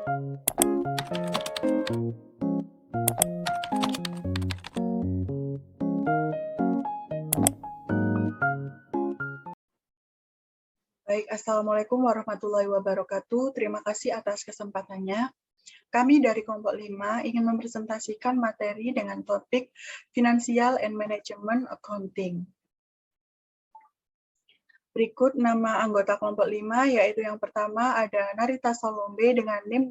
Baik, Assalamualaikum warahmatullahi wabarakatuh. Terima kasih atas kesempatannya. Kami dari kelompok 5 ingin mempresentasikan materi dengan topik Financial and Management Accounting. Berikut nama anggota kelompok 5, yaitu yang pertama ada Narita Salombe dengan NIM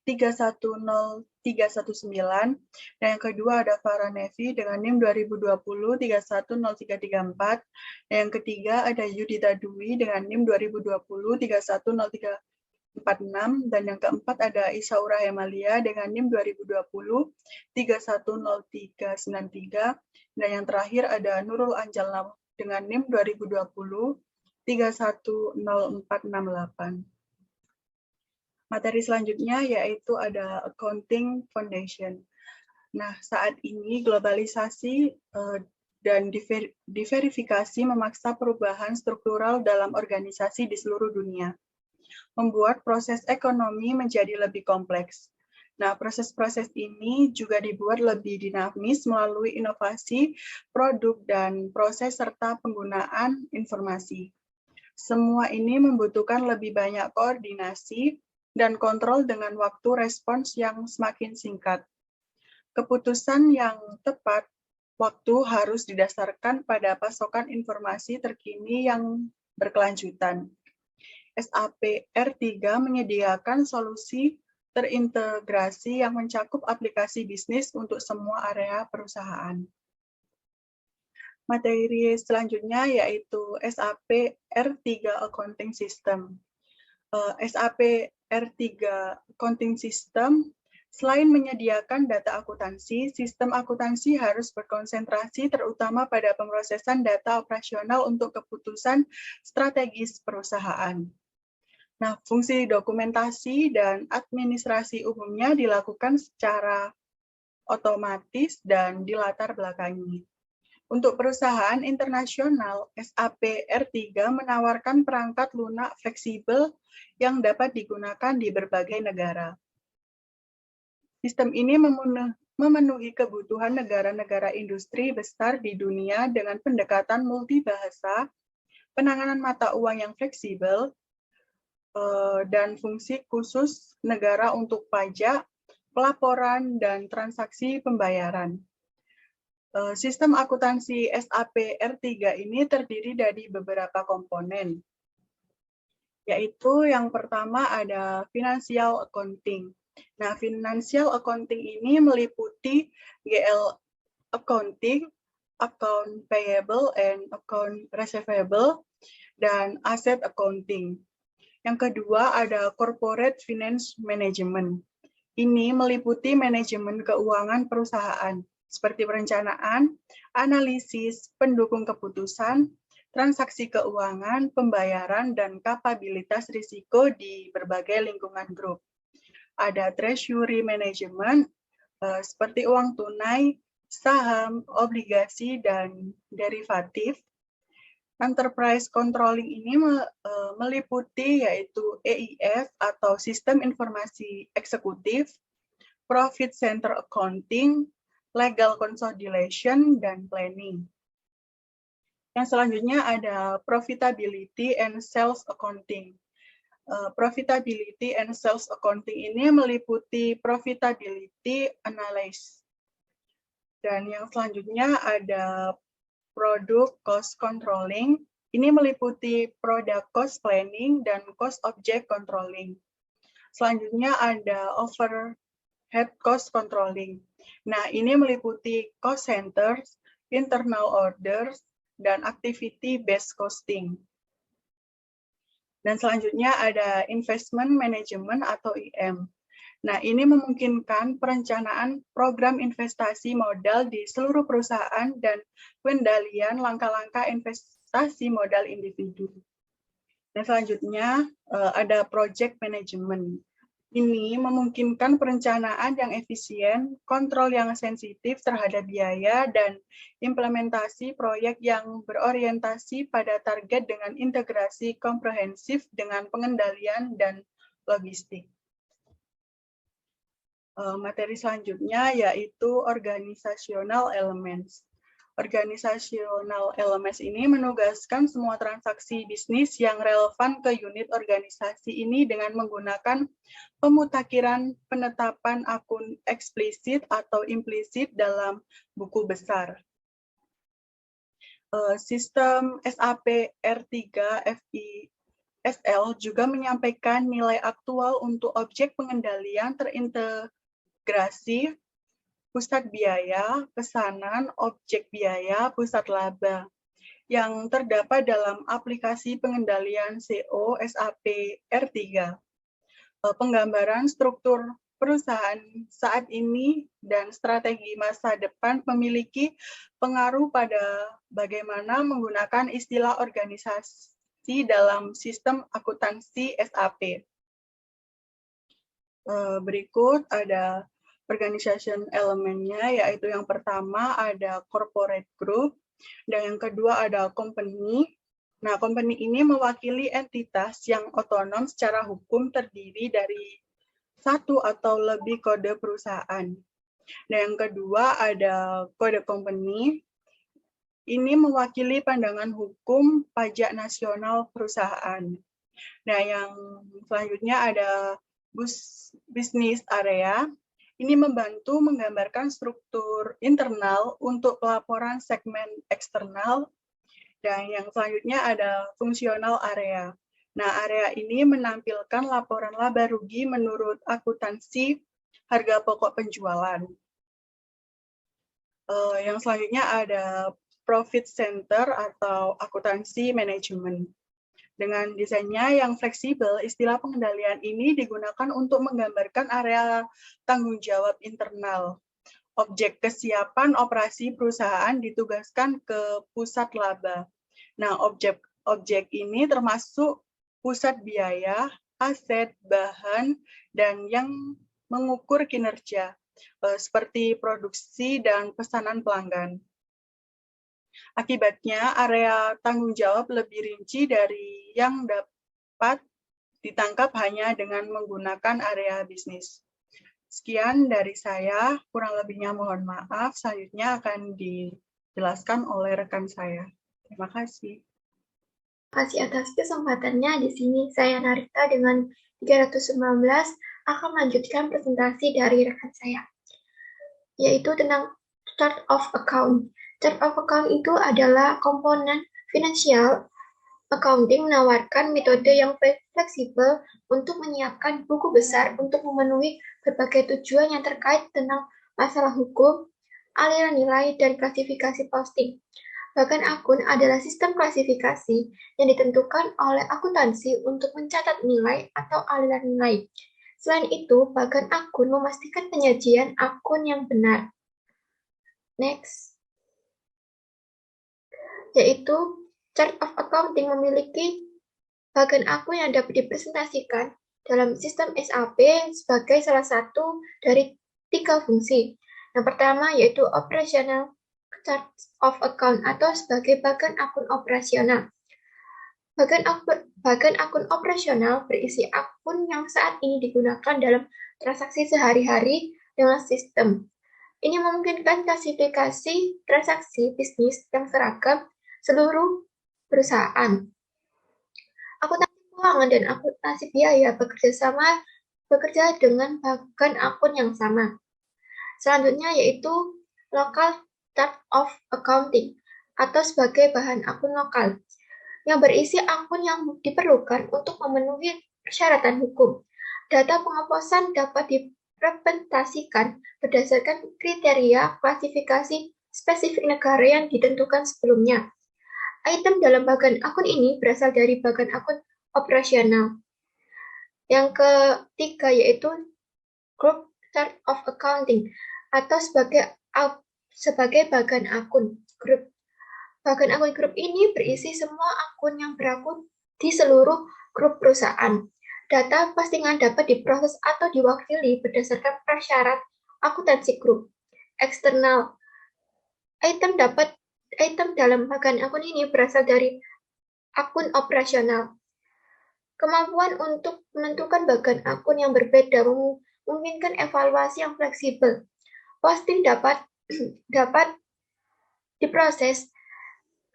2020-310319, dan yang kedua ada Farah Nevi dengan NIM 2020-310334, dan yang ketiga ada Yudita Dwi dengan NIM 2020-310346, dan yang keempat ada Isaura Hemalia dengan NIM 2020-310393, dan yang terakhir ada Nurul Anjal dengan NIM 2020-310468. Materi selanjutnya yaitu ada Accounting Foundation. Nah, saat ini globalisasi dan diverifikasi memaksa perubahan struktural dalam organisasi di seluruh dunia, membuat proses ekonomi menjadi lebih kompleks. Nah, proses-proses ini juga dibuat lebih dinamis melalui inovasi, produk, dan proses serta penggunaan informasi. Semua ini membutuhkan lebih banyak koordinasi dan kontrol dengan waktu respons yang semakin singkat. Keputusan yang tepat waktu harus didasarkan pada pasokan informasi terkini yang berkelanjutan. SAP R3 menyediakan solusi terintegrasi yang mencakup aplikasi bisnis untuk semua area perusahaan. Materi selanjutnya yaitu SAP R3 Accounting System. SAP R3 Accounting System selain menyediakan data akuntansi, sistem akuntansi harus berkonsentrasi terutama pada pemrosesan data operasional untuk keputusan strategis perusahaan. Nah, fungsi dokumentasi dan administrasi umumnya dilakukan secara otomatis dan dilatar belakangi. Untuk perusahaan internasional, SAP R3 menawarkan perangkat lunak fleksibel yang dapat digunakan di berbagai negara. Sistem ini memenuhi kebutuhan negara-negara industri besar di dunia dengan pendekatan multibahasa, penanganan mata uang yang fleksibel, dan fungsi khusus negara untuk pajak, pelaporan, dan transaksi pembayaran. Sistem akuntansi SAP R3 ini terdiri dari beberapa komponen, yaitu yang pertama ada Financial Accounting. Nah, Financial Accounting ini meliputi GL Accounting, Account Payable and Account Receivable, dan Asset Accounting. Yang kedua ada Corporate Finance Management. Ini meliputi manajemen keuangan perusahaan, seperti perencanaan, analisis, pendukung keputusan, transaksi keuangan, pembayaran, dan kapabilitas risiko di berbagai lingkungan grup. Ada Treasury Management, seperti uang tunai, saham, obligasi, dan derivatif. Enterprise Controlling ini meliputi yaitu EIF atau Sistem Informasi Eksekutif, Profit Center Accounting, Legal Consolidation, dan Planning. Yang selanjutnya ada Profitability and Sales Accounting. Profitability and Sales Accounting ini meliputi Profitability Analysis. Dan yang selanjutnya ada Product Cost Controlling, ini meliputi Product Cost Planning dan Cost Object Controlling. Selanjutnya ada Overhead Cost Controlling. Nah, ini meliputi Cost Centers, Internal Orders, dan Activity Based Costing. Dan selanjutnya ada Investment Management atau IM. Nah, ini memungkinkan perencanaan program investasi modal di seluruh perusahaan dan pengendalian langkah-langkah investasi modal individu. Dan selanjutnya ada project management. Ini memungkinkan perencanaan yang efisien, kontrol yang sensitif terhadap biaya, dan implementasi proyek yang berorientasi pada target dengan integrasi komprehensif dengan pengendalian dan logistik. Materi selanjutnya yaitu organizational elements. Organizational elements ini menugaskan semua transaksi bisnis yang relevan ke unit organisasi ini dengan menggunakan pemutakhiran penetapan akun eksplisit atau implisit dalam buku besar. Sistem SAP R3 FISL juga menyampaikan nilai aktual untuk objek pengendalian terintegrasi, pusat biaya, pesanan, objek biaya, pusat laba, yang terdapat dalam aplikasi pengendalian CO SAP R3. Penggambaran struktur perusahaan saat ini dan strategi masa depan memiliki pengaruh pada bagaimana menggunakan istilah organisasi dalam sistem akuntansi SAP. Berikut ada organization elemennya, yaitu yang pertama ada corporate group, dan yang kedua ada company. Nah, company ini mewakili entitas yang otonom secara hukum terdiri dari satu atau lebih kode perusahaan. Dan yang kedua ada kode company. Ini mewakili pandangan hukum pajak nasional perusahaan. Nah, yang selanjutnya ada business area. Ini membantu menggambarkan struktur internal untuk pelaporan segmen eksternal. Dan yang selanjutnya ada fungsional area. Nah, area ini menampilkan laporan laba rugi menurut akuntansi harga pokok penjualan. Yang selanjutnya ada profit center atau akuntansi manajemen. Dengan desainnya yang fleksibel, istilah pengendalian ini digunakan untuk menggambarkan area tanggung jawab internal. Objek kesiapan operasi perusahaan ditugaskan ke pusat laba. Nah, objek ini termasuk pusat biaya, aset, bahan, dan yang mengukur kinerja, seperti produksi dan pesanan pelanggan. Akibatnya, area tanggung jawab lebih rinci dari yang dapat ditangkap hanya dengan menggunakan area bisnis. Sekian dari saya, kurang lebihnya mohon maaf. Selanjutnya akan dijelaskan oleh rekan saya. Terima kasih. Terima kasih atas kesempatannya. Di sini saya Narita dengan 319 akan melanjutkan presentasi dari rekan saya, yaitu tentang chart of account. Chart of account itu adalah komponen financial accounting menawarkan metode yang fleksibel untuk menyiapkan buku besar untuk memenuhi berbagai tujuan yang terkait tentang masalah hukum, aliran nilai, dan klasifikasi posting. Bagan akun adalah sistem klasifikasi yang ditentukan oleh akuntansi untuk mencatat nilai atau aliran nilai. Selain itu, bagan akun memastikan penyajian akun yang benar. Next. Yaitu chart of accounting memiliki bagan akun yang dapat dipresentasikan dalam sistem SAP sebagai salah satu dari 3 fungsi. Yang pertama yaitu operational chart of account atau sebagai bagan akun operasional. Bagan akun operasional berisi akun yang saat ini digunakan dalam transaksi sehari-hari dengan sistem. Ini memungkinkan klasifikasi transaksi bisnis yang seragam seluruh perusahaan. Akuntansi keuangan dan akuntansi biaya bekerja dengan bagan akun yang sama. Selanjutnya yaitu local chart of accounting atau sebagai bahan akun lokal yang berisi akun yang diperlukan untuk memenuhi persyaratan hukum. Data pengoperasian dapat direpresentasikan berdasarkan kriteria klasifikasi spesifik negara yang ditentukan sebelumnya. Item dalam bagan akun ini berasal dari bagan akun operasional. Yang ketiga yaitu group chart of accounting atau sebagai bagan akun grup. Bagan akun grup ini berisi semua akun yang berakun di seluruh grup perusahaan. Data postingan dapat diproses atau diwakili berdasarkan prasyarat akuntansi grup. Eksternal item dalam bagan akun ini berasal dari akun operasional. Kemampuan untuk menentukan bagan akun yang berbeda memungkinkan evaluasi yang fleksibel. Posting dapat diproses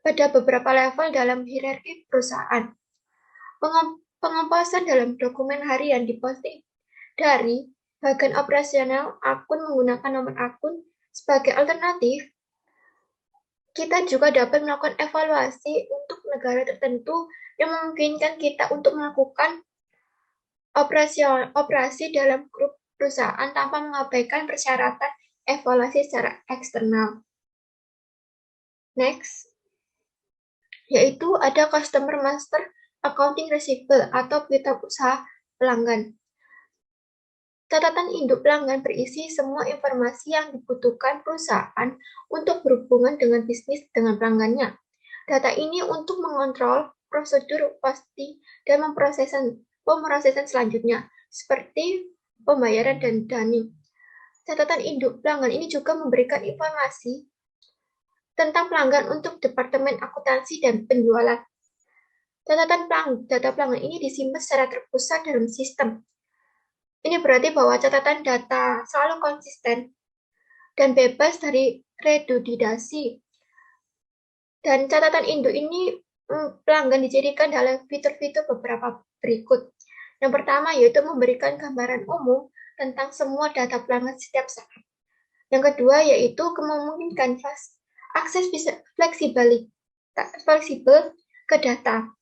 pada beberapa level dalam hierarki perusahaan. Pengemposan dalam dokumen harian diposting dari bagian operasional akun menggunakan nomor akun. Sebagai alternatif, kita juga dapat melakukan evaluasi untuk negara tertentu yang memungkinkan kita untuk melakukan operasi dalam grup perusahaan tanpa mengabaikan persyaratan evaluasi secara eksternal. Next, yaitu ada Customer Master Accounting Receivable atau piutang usaha pelanggan. Catatan induk pelanggan berisi semua informasi yang dibutuhkan perusahaan untuk berhubungan dengan bisnis dengan pelanggannya. Data ini untuk mengontrol prosedur posting dan pemrosesan selanjutnya, seperti pembayaran dan dunning. Catatan induk pelanggan ini juga memberikan informasi tentang pelanggan untuk Departemen Akuntansi dan Penjualan. Data pelanggan ini disimpan secara terpusat dalam sistem. Ini berarti bahwa catatan data selalu konsisten dan bebas dari redundasi. Dan catatan induk ini pelanggan dijadikan dalam fitur-fitur beberapa berikut. Yang pertama yaitu memberikan gambaran umum tentang semua data pelanggan setiap saat. Yang kedua yaitu memungkinkan akses fleksibel ke data.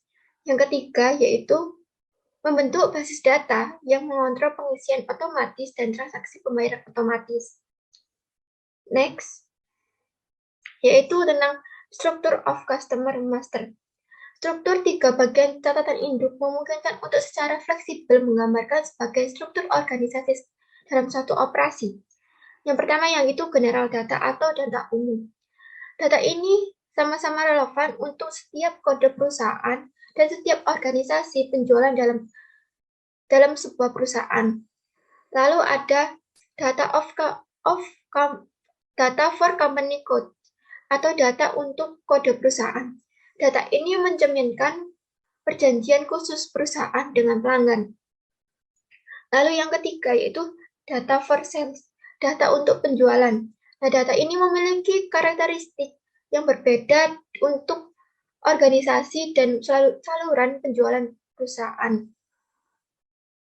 Yang ketiga yaitu membentuk basis data yang mengontrol pengisian otomatis dan transaksi pembayaran otomatis. Next, yaitu tentang Structure of Customer Master. Struktur 3 bagian catatan induk memungkinkan untuk secara fleksibel menggambarkan sebagai struktur organisasi dalam satu operasi. Yang pertama yang itu general data atau data umum. Data ini sama-sama relevan untuk setiap kode perusahaan dan setiap organisasi penjualan dalam sebuah perusahaan. Lalu ada data data for company code atau data untuk kode perusahaan. Data ini mencerminkan perjanjian khusus perusahaan dengan pelanggan. Lalu yang ketiga yaitu data for sales, data untuk penjualan. Nah, data ini memiliki karakteristik yang berbeda untuk organisasi dan saluran penjualan perusahaan.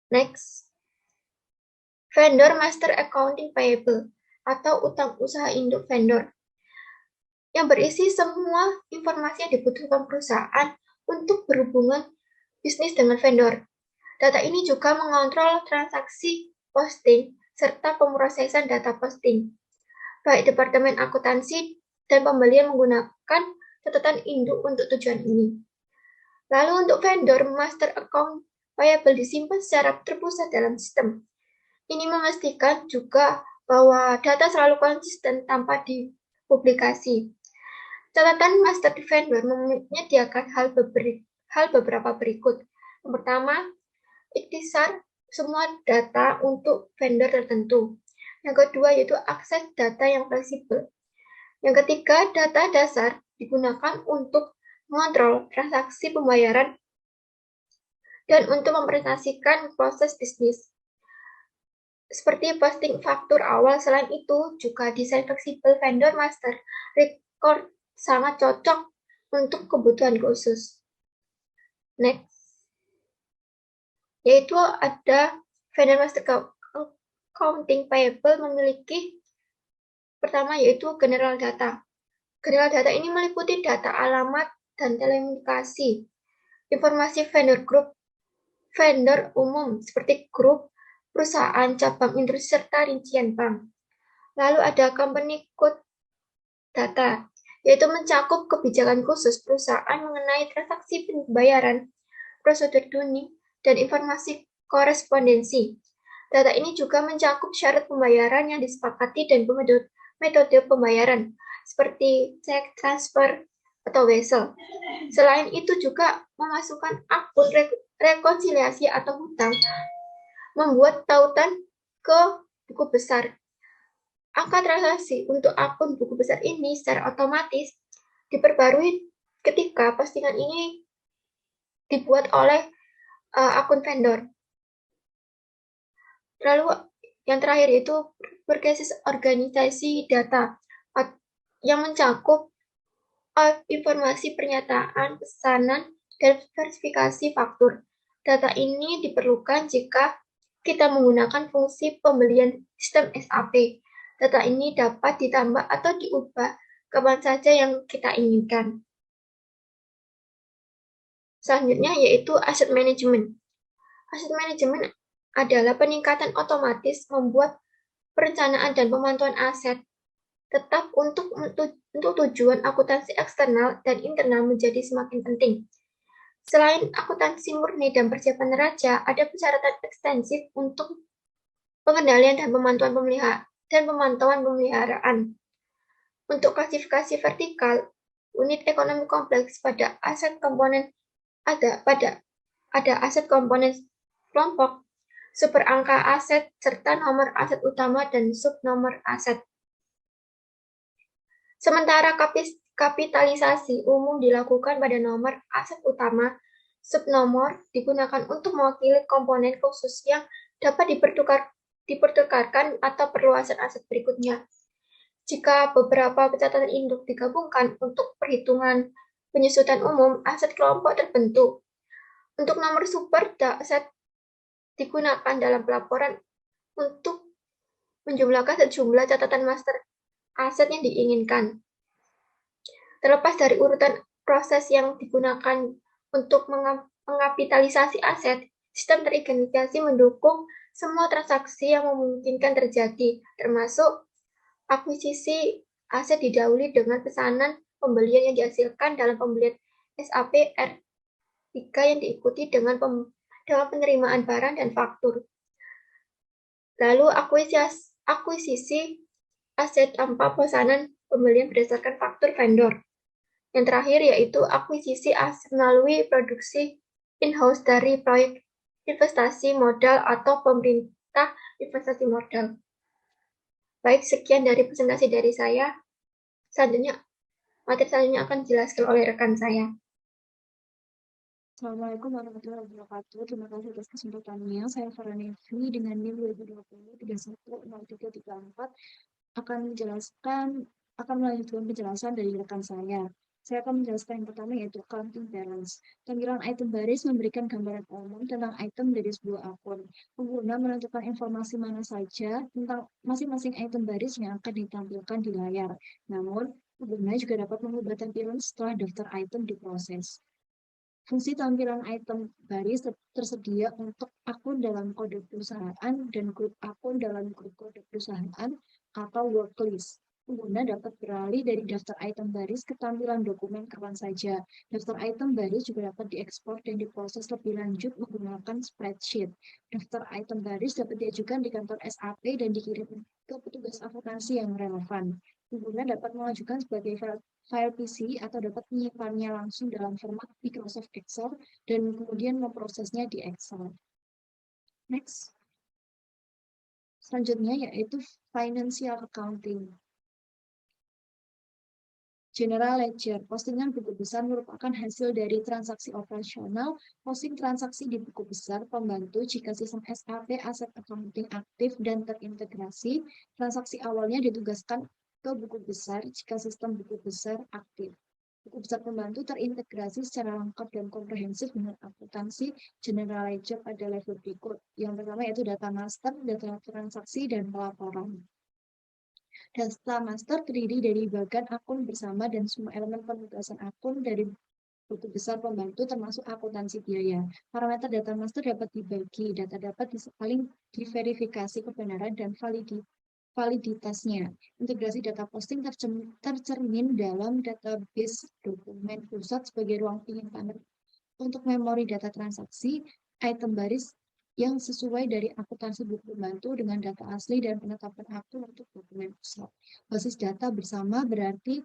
Next, Vendor Master Accounting Payable atau utang usaha induk vendor yang berisi semua informasi yang dibutuhkan perusahaan untuk berhubungan bisnis dengan vendor. Data ini juga mengontrol transaksi posting serta pemrosesan data posting. Baik Departemen Akuntansi dan pembelian menggunakan catatan induk untuk tujuan ini. Lalu untuk vendor master account payable disimpan secara terpusat dalam sistem. Ini memastikan juga bahwa data selalu konsisten tanpa dipublikasi. Catatan master vendor menyediakan hal beberapa berikut. Yang pertama, ikhtisar semua data untuk vendor tertentu. Yang kedua yaitu akses data yang fleksibel. Yang ketiga, data dasar digunakan untuk mengontrol transaksi pembayaran dan untuk mempresentasikan proses bisnis. Seperti posting faktur awal, selain itu juga desain fleksibel vendor master record sangat cocok untuk kebutuhan khusus. Next, yaitu ada vendor master accounting payable memiliki pertama yaitu general data. General data ini meliputi data alamat dan telekomunikasi, informasi vendor group, vendor umum seperti grup, perusahaan, cabang industri, serta rincian bank. Lalu ada company code data, yaitu mencakup kebijakan khusus perusahaan mengenai transaksi pembayaran, prosedur dunning, dan informasi korespondensi. Data ini juga mencakup syarat pembayaran yang disepakati dan metode pembayaran, seperti cek, transfer, atau wesel. Selain itu juga memasukkan akun rekonsiliasi atau hutang, membuat tautan ke buku besar. Angka transaksi untuk akun buku besar ini secara otomatis diperbarui ketika postingan ini dibuat oleh akun vendor. Lalu Yang terakhir itu berbasis organisasi data yang mencakup informasi pernyataan, pesanan, dan verifikasi faktur. Data ini diperlukan jika kita menggunakan fungsi pembelian sistem SAP. Data ini dapat ditambah atau diubah kapan saja yang kita inginkan. Selanjutnya yaitu asset management. Asset management adalah peningkatan otomatis membuat perencanaan dan pemantauan aset tetap untuk tujuan akuntansi eksternal dan internal menjadi semakin penting. Selain akuntansi murni dan persiapan neraca, ada persyaratan ekstensif untuk pengendalian dan pemantauan pemeliharaan. Untuk klasifikasi vertikal, unit ekonomi kompleks pada aset komponen ada aset komponen kelompok, super angka aset, serta nomor aset utama dan sub nomor aset. Sementara kapitalisasi umum dilakukan pada nomor aset utama, subnomor digunakan untuk mewakili komponen khusus yang dapat dipertukarkan atau perluasan aset berikutnya. Jika beberapa pencatatan induk digabungkan untuk perhitungan penyusutan umum, aset kelompok terbentuk. Untuk nomor super, aset digunakan dalam pelaporan untuk menjumlahkan sejumlah catatan master aset yang diinginkan. Terlepas dari urutan proses yang digunakan untuk mengkapitalisasi aset, sistem terorganisasi mendukung semua transaksi yang memungkinkan terjadi, termasuk akuisisi aset didahului dengan pesanan pembelian yang dihasilkan dalam pembelian SAP R3 yang diikuti dengan penerimaan barang dan faktur. Lalu akuisisi aset tanpa pesanan pembelian berdasarkan faktur vendor. Yang terakhir yaitu akuisisi aset melalui produksi in-house dari proyek investasi modal atau pemerintah investasi modal. Baik, sekian dari presentasi dari saya. Materi selanjutnya akan dijelaskan oleh rekan saya. Assalamualaikum warahmatullahi wabarakatuh. Terima kasih atas kesempatannya. Saya Farah Nevi dengan NIM 2020-310334 akan melanjutkan penjelasan dari rekan saya. Saya akan menjelaskan yang pertama yaitu accounting balance. Tampilan item baris memberikan gambaran umum tentang item dari sebuah akun. Pengguna menentukan informasi mana saja tentang masing-masing item baris yang akan ditampilkan di layar. Namun, pengguna juga dapat mengubah tampilan setelah daftar item diproses. Fungsi tampilan item baris tersedia untuk akun dalam kode perusahaan dan grup akun dalam grup kode perusahaan atau worklist. Pengguna dapat beralih dari daftar item baris ke tampilan dokumen kapan saja. Daftar item baris juga dapat diekspor dan diproses lebih lanjut menggunakan spreadsheet. Daftar item baris dapat diajukan di kantor SAP dan dikirim ke petugas akuntansi yang relevan. Pengguna dapat mengajukan sebagai file PC atau dapat menyimpannya langsung dalam format Microsoft Excel dan kemudian memprosesnya di Excel. Next. Selanjutnya yaitu financial accounting. General ledger, postingan buku besar merupakan hasil dari transaksi operasional, posting transaksi di buku besar, pembantu jika sistem SAP Asset Accounting aktif dan terintegrasi, transaksi awalnya ditugaskan ke buku besar jika sistem buku besar aktif. Buku besar pembantu terintegrasi secara lengkap dan komprehensif dengan akuntansi general ledger pada level berikut. Yang pertama yaitu data master, data transaksi, dan pelaporan. Data master terdiri dari bagian akun bersama dan semua elemen penugasan akun dari buku besar pembantu termasuk akuntansi biaya. Parameter data master dapat dibagi, data dapat saling diverifikasi kebenaran dan validitasnya. Integrasi data posting tercermin dalam database dokumen pusat sebagai ruang penyimpanan untuk memori data transaksi, item baris yang sesuai dari akuntansi buku pembantu dengan data asli dan penetapan akun untuk dokumen pusat. Basis data bersama berarti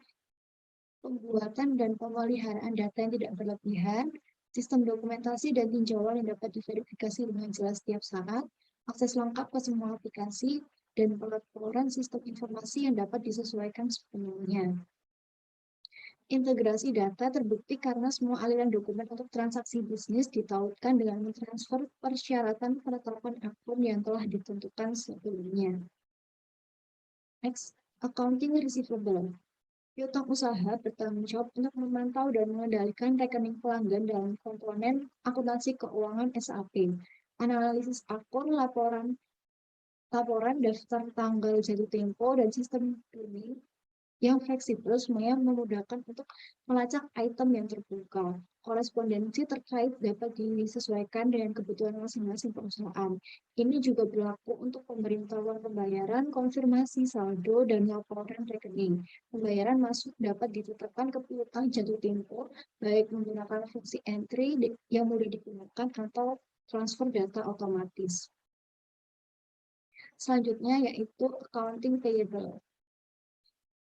pembuatan dan pemeliharaan data yang tidak berlebihan, sistem dokumentasi dan tinjauan yang dapat diverifikasi dengan jelas setiap saat, akses lengkap ke semua aplikasi, dan pelaporan sistem informasi yang dapat disesuaikan sepenuhnya. Integrasi data terbukti karena semua aliran dokumen untuk transaksi bisnis ditautkan dengan mentransfer persyaratan penetapan akun yang telah ditentukan sebelumnya. Next, accounting receivable. Piutang usaha bertanggung jawab untuk memantau dan mengendalikan rekening pelanggan dalam komponen akuntansi keuangan SAP. Analisis akun, laporan daftar tanggal jatuh tempo, dan sistem billing yang fleksibel semuanya memudahkan untuk melacak item yang terbuka. Korespondensi terkait dapat disesuaikan dengan kebutuhan masing-masing perusahaan. Ini juga berlaku untuk pemberitahuan pembayaran, konfirmasi saldo, dan laporan rekening. Pembayaran masuk dapat ditetapkan ke piutang jatuh tempo, baik menggunakan fungsi entry yang mudah digunakan atau transfer data otomatis. Selanjutnya yaitu accounting payable.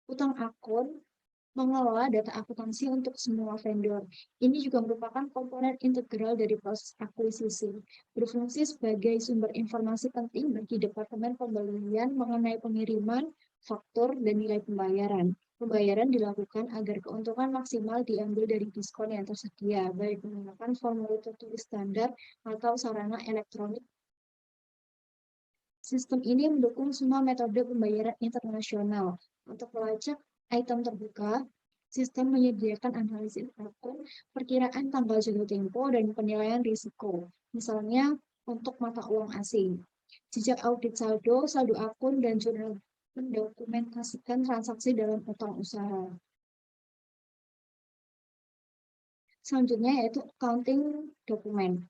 Utang akun mengelola data akuntansi untuk semua vendor. Ini juga merupakan komponen integral dari proses akuisisi, berfungsi sebagai sumber informasi penting bagi Departemen Pembelian mengenai pengiriman, faktur, dan nilai pembayaran. Pembayaran dilakukan agar keuntungan maksimal diambil dari diskon yang tersedia, baik menggunakan formulir tertulis standar atau sarana elektronik. Sistem ini mendukung semua metode pembayaran internasional. Untuk melacak item terbuka, sistem menyediakan analisis akun, perkiraan tanggal jatuh tempo, dan penilaian risiko. Misalnya, untuk mata uang asing. Jejak audit saldo, saldo akun, dan jurnal mendokumentasikan transaksi dalam utang usaha. Selanjutnya yaitu accounting dokumen.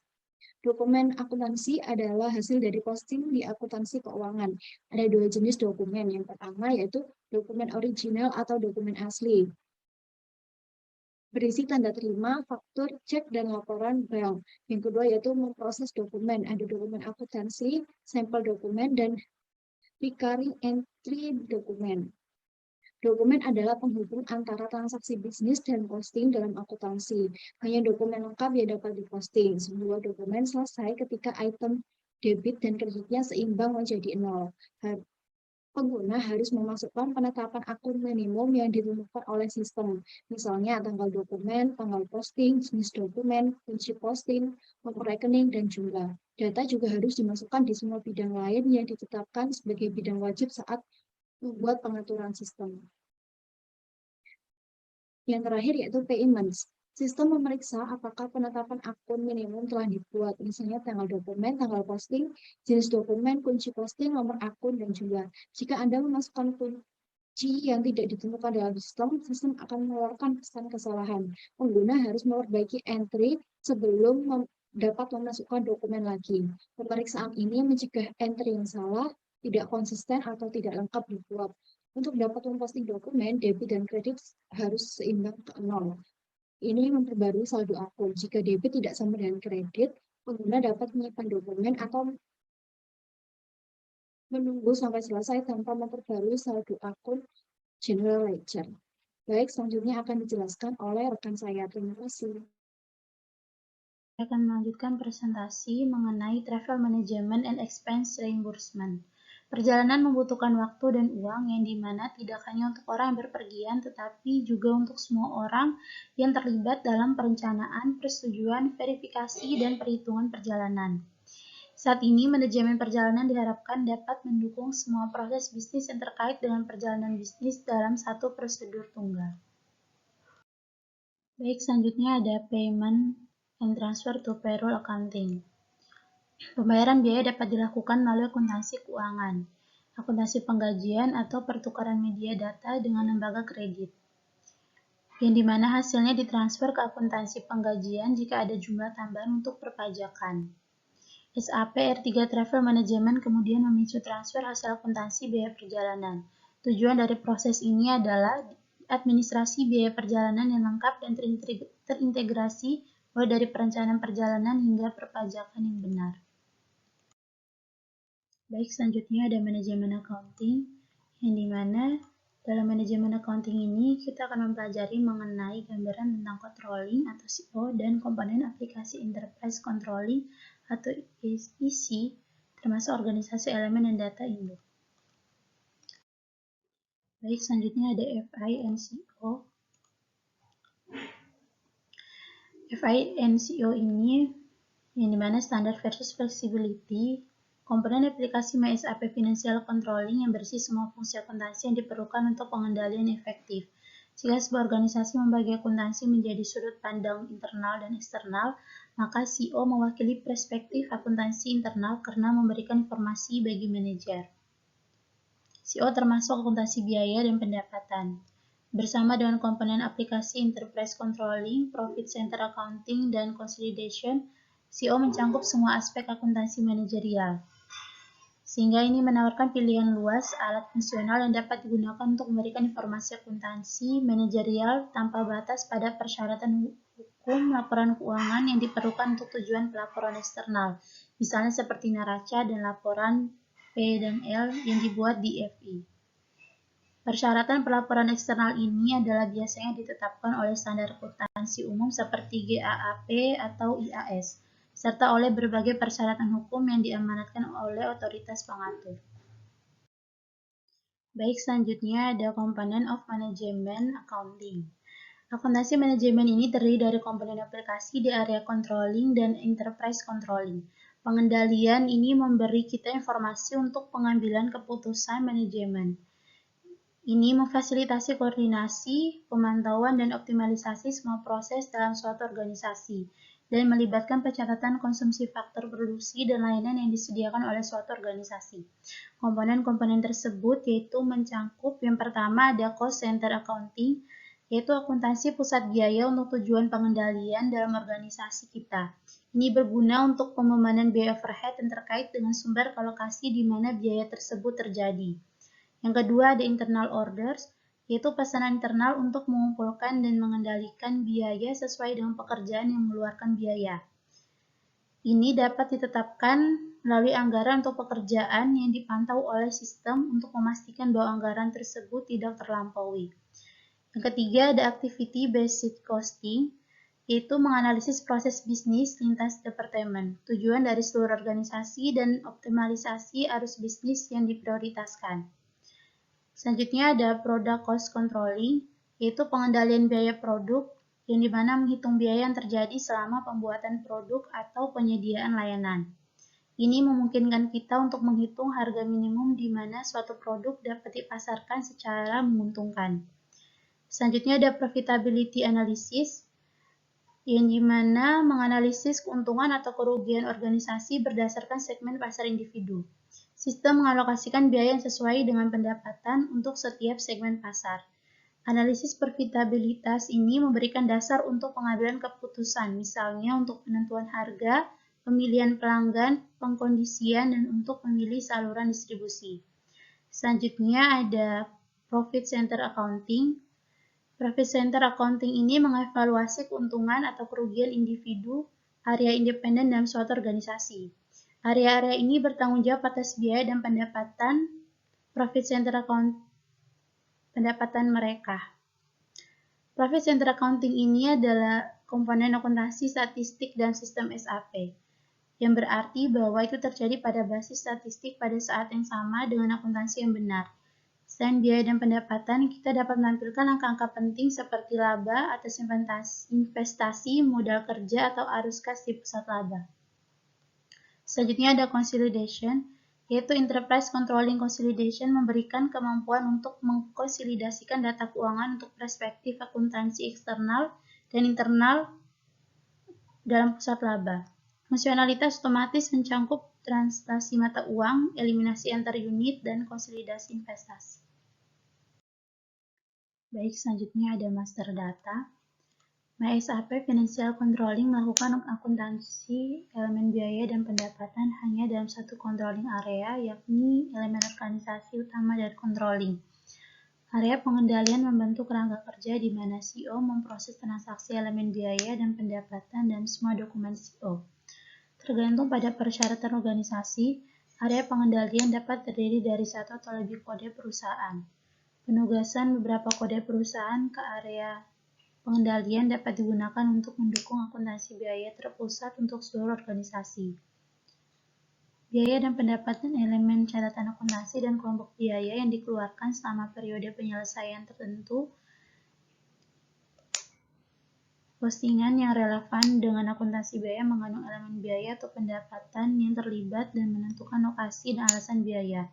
Dokumen akuntansi adalah hasil dari posting di akuntansi keuangan. Ada dua jenis dokumen. Yang pertama yaitu dokumen original atau dokumen asli. Berisi tanda terima, faktur, cek, dan laporan bank. Yang kedua yaitu memproses dokumen. Ada dokumen akuntansi, sampel dokumen, dan recurring entry dokumen. Dokumen adalah penghubung antara transaksi bisnis dan posting dalam akuntansi. Hanya dokumen lengkap yang dapat diposting. Sebuah dokumen selesai ketika item debit dan kreditnya seimbang menjadi 0. Pengguna harus memasukkan penetapan akun minimum yang ditentukan oleh sistem. Misalnya tanggal dokumen, tanggal posting, jenis dokumen, kunci posting, nomor rekening, dan jumlah. Data juga harus dimasukkan di semua bidang lain yang ditetapkan sebagai bidang wajib saat membuat pengaturan sistem. Yang terakhir yaitu payments. Sistem memeriksa apakah penetapan akun minimum telah dibuat, misalnya tanggal dokumen, tanggal posting, jenis dokumen, kunci posting, nomor akun, dan jumlah. Jika Anda memasukkan kunci yang tidak ditentukan dalam sistem akan mengeluarkan pesan kesalahan. Pengguna harus memperbaiki entry sebelum dapat memasukkan dokumen lagi. Pemeriksaan ini mencegah entry yang salah, tidak konsisten, atau tidak lengkap dibuat. Untuk dapat memposting dokumen, debit dan kredit harus seimbang ke 0. Ini memperbarui saldo akun. Jika debit tidak sama dengan kredit, pengguna dapat menyimpan dokumen atau menunggu sampai selesai tanpa memperbarui saldo akun general ledger. Baik, selanjutnya akan dijelaskan oleh rekan saya. Terima kasih. Saya akan melanjutkan presentasi mengenai Travel Management and Expense Reimbursement. Perjalanan membutuhkan waktu dan uang yang dimana tidak hanya untuk orang yang berpergian, tetapi juga untuk semua orang yang terlibat dalam perencanaan, persetujuan, verifikasi, dan perhitungan perjalanan. Saat ini, manajemen perjalanan diharapkan dapat mendukung semua proses bisnis yang terkait dengan perjalanan bisnis dalam satu prosedur tunggal. Baik, selanjutnya ada Payment and Transfer to Payroll Accounting. Pembayaran biaya dapat dilakukan melalui akuntansi keuangan, akuntansi penggajian, atau pertukaran media data dengan lembaga kredit, yang dimana hasilnya ditransfer ke akuntansi penggajian jika ada jumlah tambahan untuk perpajakan. SAP R3 Travel Management kemudian memicu transfer hasil akuntansi biaya perjalanan. Tujuan dari proses ini adalah administrasi biaya perjalanan yang lengkap dan terintegrasi mulai dari perencanaan perjalanan hingga perpajakan yang benar. Baik, selanjutnya ada manajemen accounting, yang dimana dalam manajemen accounting ini kita akan mempelajari mengenai gambaran tentang controlling atau CO dan komponen aplikasi enterprise controlling atau EC, termasuk organisasi elemen dan data induk. Baik, selanjutnya ada FI and CO. FINCO ini yang dimana standar versus flexibility, komponen aplikasi MySAP Financial Controlling yang berisi semua fungsi akuntansi yang diperlukan untuk pengendalian efektif. Jika sebuah organisasi membagi akuntansi menjadi sudut pandang internal dan eksternal, maka CO mewakili perspektif akuntansi internal karena memberikan informasi bagi manajer. CO termasuk akuntansi biaya dan pendapatan. Bersama dengan komponen aplikasi Enterprise Controlling, Profit Center Accounting, dan Consolidation, CO mencangkup semua aspek akuntansi manajerial. Sehingga ini menawarkan pilihan luas alat fungsional yang dapat digunakan untuk memberikan informasi akuntansi manajerial tanpa batas pada persyaratan hukum laporan keuangan yang diperlukan untuk tujuan pelaporan eksternal, misalnya seperti neraca dan laporan P dan L yang dibuat di FI. Persyaratan pelaporan eksternal ini adalah biasanya ditetapkan oleh standar akuntansi umum seperti GAAP atau IAS, serta oleh berbagai persyaratan hukum yang diamanatkan oleh otoritas pengatur. Baik, selanjutnya ada komponen of management accounting. Akuntansi manajemen ini terdiri dari komponen aplikasi di area controlling dan enterprise controlling. Pengendalian ini memberi kita informasi untuk pengambilan keputusan manajemen. Ini memfasilitasi koordinasi, pemantauan, dan optimalisasi semua proses dalam suatu organisasi, dan melibatkan pencatatan konsumsi faktor produksi dan layanan yang disediakan oleh suatu organisasi. Komponen-komponen tersebut yaitu mencangkup yang pertama ada cost center accounting, yaitu akuntansi pusat biaya untuk tujuan pengendalian dalam organisasi kita. Ini berguna untuk pembebanan biaya overhead yang terkait dengan sumber alokasi di mana biaya tersebut terjadi. Yang kedua ada internal orders, yaitu pesanan internal untuk mengumpulkan dan mengendalikan biaya sesuai dengan pekerjaan yang mengeluarkan biaya. Ini dapat ditetapkan melalui anggaran untuk pekerjaan yang dipantau oleh sistem untuk memastikan bahwa anggaran tersebut tidak terlampaui. Yang ketiga ada activity based costing, yaitu menganalisis proses bisnis lintas departemen, tujuan dari seluruh organisasi dan optimalisasi arus bisnis yang diprioritaskan. Selanjutnya ada product cost controlling, yaitu pengendalian biaya produk yang dimana menghitung biaya yang terjadi selama pembuatan produk atau penyediaan layanan. Ini memungkinkan kita untuk menghitung harga minimum di mana suatu produk dapat dipasarkan secara menguntungkan. Selanjutnya ada profitability analysis, yang dimana menganalisis keuntungan atau kerugian organisasi berdasarkan segmen pasar individu. Sistem mengalokasikan biaya yang sesuai dengan pendapatan untuk setiap segmen pasar. Analisis profitabilitas ini memberikan dasar untuk pengambilan keputusan, misalnya untuk penentuan harga, pemilihan pelanggan, pengkondisian, dan untuk memilih saluran distribusi. Selanjutnya ada Profit Center Accounting. Profit Center Accounting ini mengevaluasi keuntungan atau kerugian individu, area independen dalam suatu organisasi. Area-area ini bertanggung jawab atas biaya dan pendapatan Profit Center Accounting pendapatan mereka. Profit Center Accounting ini adalah komponen akuntansi statistik dan sistem SAP, yang berarti bahwa itu terjadi pada basis statistik pada saat yang sama dengan akuntansi yang benar. Selain biaya dan pendapatan, kita dapat menampilkan angka-angka penting seperti laba atas investasi, modal kerja, atau arus kas di pusat laba. Selanjutnya ada consolidation, yaitu Enterprise Controlling Consolidation memberikan kemampuan untuk mengkonsolidasikan data keuangan untuk perspektif akuntansi eksternal dan internal dalam pusat laba. Fungsionalitas otomatis mencangkup transaksi mata uang, eliminasi antar unit, dan konsolidasi investasi. Baik, selanjutnya ada master data. MySAP Financial Controlling melakukan akuntansi elemen biaya dan pendapatan hanya dalam satu controlling area, yakni elemen organisasi utama dari controlling. Area pengendalian membentuk kerangka kerja di mana CO memproses transaksi elemen biaya dan pendapatan dan semua dokumen CO. Tergantung pada persyaratan organisasi, area pengendalian dapat terdiri dari satu atau lebih kode perusahaan. Penugasan beberapa kode perusahaan ke area pengendalian dapat digunakan untuk mendukung akuntansi biaya terpusat untuk seluruh organisasi. Biaya dan pendapatan elemen catatan akuntansi dan kelompok biaya yang dikeluarkan selama periode penyelesaian tertentu Postingan yang relevan dengan akuntansi biaya mengandung elemen biaya atau pendapatan yang terlibat dan menentukan lokasi dan alasan biaya.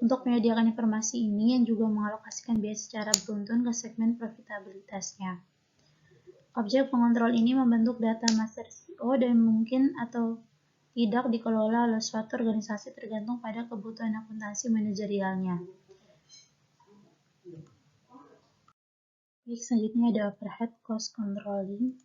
Untuk menyediakan informasi ini yang juga mengalokasikan biaya secara beruntun ke segmen profitabilitasnya. Objek pengontrol ini membentuk data master CEO dan mungkin atau tidak dikelola oleh suatu organisasi tergantung pada kebutuhan akuntansi manajerialnya. Baik, selanjutnya ada overhead cost controlling,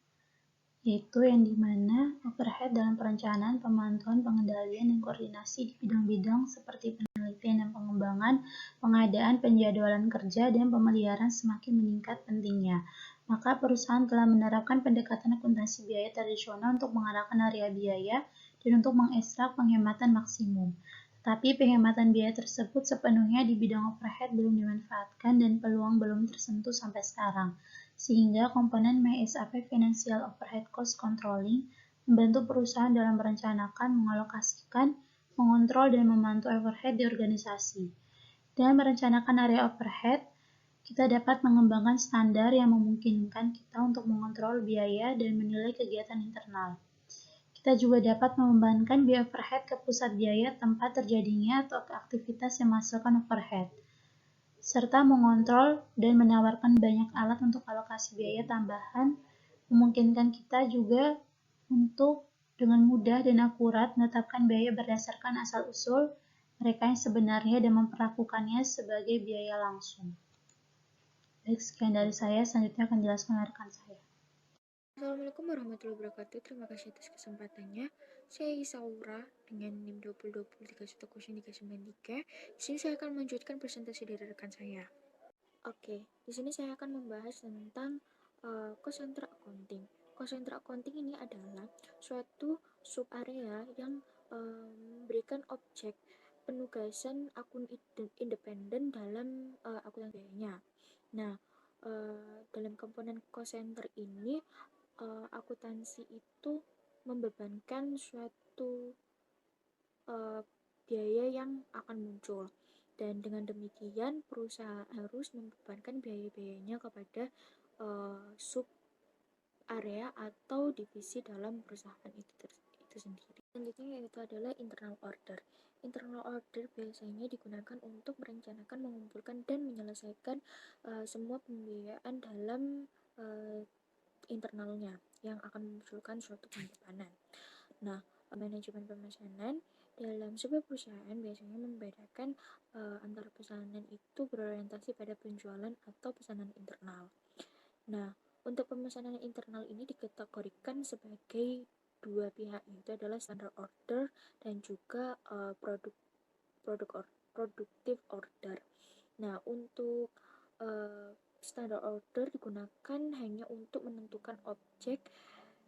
yaitu yang dimana overhead dalam perencanaan, pemantauan, pengendalian, dan koordinasi di bidang-bidang seperti penelitian dan pengembangan, pengadaan, penjadwalan kerja, dan pemeliharaan semakin meningkat pentingnya. Maka perusahaan telah menerapkan pendekatan akuntansi biaya tradisional untuk mengarahkan area biaya dan untuk mengekstrak penghematan maksimum. Tapi penghematan biaya tersebut sepenuhnya di bidang overhead belum dimanfaatkan dan peluang belum tersentuh sampai sekarang. Sehingga komponen MSAP Financial Overhead Cost Controlling membantu perusahaan dalam merencanakan, mengalokasikan, mengontrol, dan memantau overhead di organisasi. Dengan merencanakan area overhead, kita dapat mengembangkan standar yang memungkinkan kita untuk mengontrol biaya dan menilai kegiatan internal. Kita juga dapat membebankan biaya overhead ke pusat biaya tempat terjadinya atau ke aktivitas yang menghasilkan overhead, serta mengontrol dan menawarkan banyak alat untuk alokasi biaya tambahan, memungkinkan kita juga untuk dengan mudah dan akurat menetapkan biaya berdasarkan asal-usul mereka yang sebenarnya dan memperlakukannya sebagai biaya langsung. Baik, sekian dari saya. Selanjutnya akan dijelaskan oleh rekan saya. Assalamualaikum warahmatullahi wabarakatuh. Terima kasih atas kesempatannya. Saya Isaura dengan NIM 2020310393. Di sini saya akan melanjutkan presentasi dari rekan saya. Oke, di sini saya akan membahas tentang cost center accounting. Cost center accounting ini adalah suatu sub area yang memberikan objek penugasan akun independen dalam akuntan biayanya. Nah, dalam komponen cost center ini akuntansi itu membebankan suatu biaya yang akan muncul, dan dengan demikian perusahaan harus membebankan biaya-biayanya kepada sub area atau divisi dalam perusahaan itu sendiri. Selanjutnya yaitu adalah internal order. Internal order biasanya digunakan untuk merencanakan, mengumpulkan, dan menyelesaikan semua pembiayaan dalam internalnya yang akan memunculkan suatu penyimpanan. Nah, manajemen pemesanan dalam sebuah perusahaan biasanya membedakan antara pesanan itu berorientasi pada penjualan atau pesanan internal. Nah, untuk pemesanan internal ini dikategorikan sebagai dua pihak, yaitu adalah standard order dan juga productive order. Nah, untuk standard order digunakan hanya untuk menentukan objek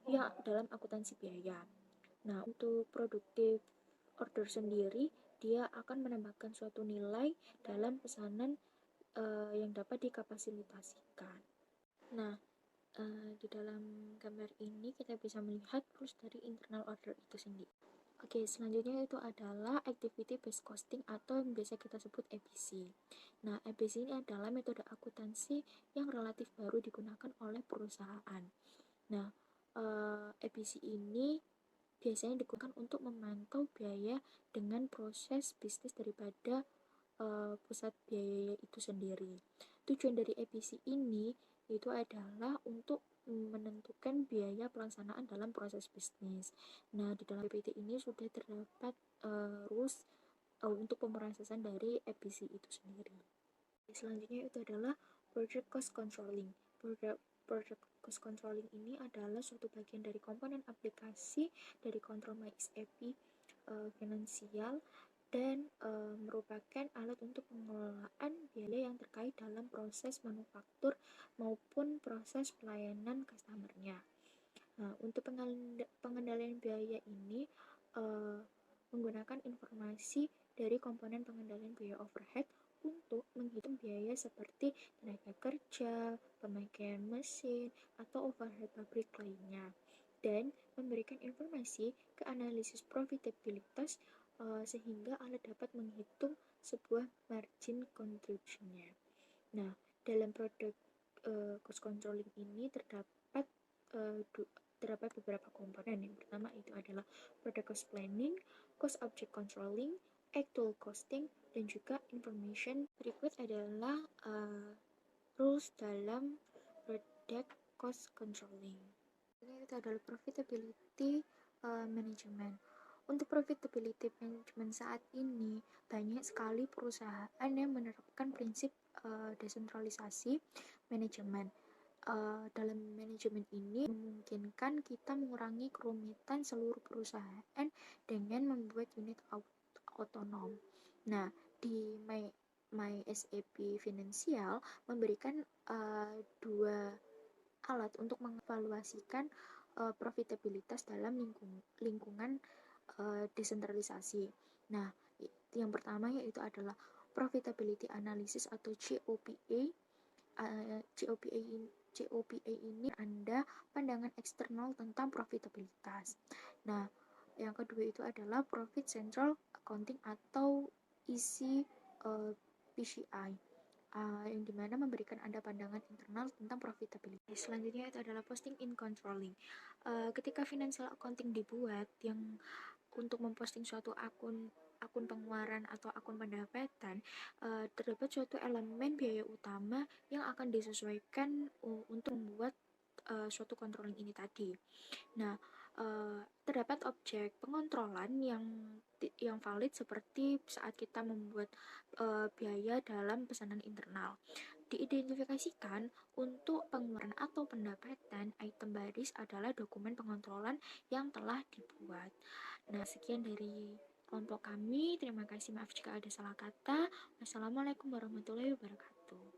yang dalam akuntansi biaya. Nah, untuk productive order sendiri, dia akan menambahkan suatu nilai dalam pesanan yang dapat dikapasitasikan. Nah, di dalam gambar ini kita bisa melihat rules dari internal order itu sendiri. Oke, selanjutnya itu adalah activity based costing atau yang biasa kita sebut ABC. Nah, ABC ini adalah metode akuntansi yang relatif baru digunakan oleh perusahaan. Nah, ABC ini biasanya digunakan untuk memantau biaya dengan proses bisnis daripada pusat biaya itu sendiri. Tujuan dari ABC ini itu adalah untuk menentukan biaya pelaksanaan dalam proses bisnis. Nah, di dalam PPT ini sudah terdapat rules untuk pemrosesan dari ABC itu sendiri. Selanjutnya itu adalah project cost controlling. Project cost controlling ini adalah suatu bagian dari komponen aplikasi dari kontrol MySAP finansial dan merupakan alat untuk pengelolaan biaya yang terkait dalam proses manufaktur maupun proses pelayanan customer-nya. Nah, untuk pengendalian biaya ini menggunakan informasi dari komponen pengendalian biaya overhead untuk menghitung biaya seperti tenaga kerja, pemakaian mesin, atau overhead pabrik lainnya, dan memberikan informasi ke analisis profitabilitas sehingga alat dapat menghitung sebuah margin contribution-nya. Nah, dalam produk cost controlling ini terdapat terdapat beberapa komponen. Yang pertama itu adalah product cost planning, cost object controlling, actual costing, dan juga information. Berikut adalah rules dalam product cost controlling. Ini itu adalah profitability management. Untuk profitability management saat ini, banyak sekali perusahaan yang menerapkan prinsip desentralisasi manajemen. Dalam manajemen ini memungkinkan kita mengurangi kerumitan seluruh perusahaan dengan membuat unit otonom. Nah, di My SAP Financial memberikan dua alat untuk mengevaluasikan profitabilitas dalam lingkungan desentralisasi. Nah, yang pertama yaitu adalah profitability analysis atau COPA. COPA ini ada pandangan eksternal tentang profitabilitas. Nah, yang kedua itu adalah Profit Central Accounting atau PCI. Yang dimana memberikan ada pandangan internal tentang profitability. Selanjutnya itu adalah posting in controlling. Ketika financial accounting dibuat yang untuk memposting suatu akun pengeluaran atau akun pendapatan, terdapat suatu elemen biaya utama yang akan disesuaikan untuk membuat suatu controlling ini tadi. Nah, terdapat objek pengontrolan yang valid seperti saat kita membuat biaya dalam pesanan internal. Diidentifikasikan untuk pengeluaran atau pendapatan, item baris adalah dokumen pengontrolan yang telah dibuat. Nah, sekian dari kelompok kami. Terima kasih, maaf jika ada salah kata. Wassalamualaikum warahmatullahi wabarakatuh.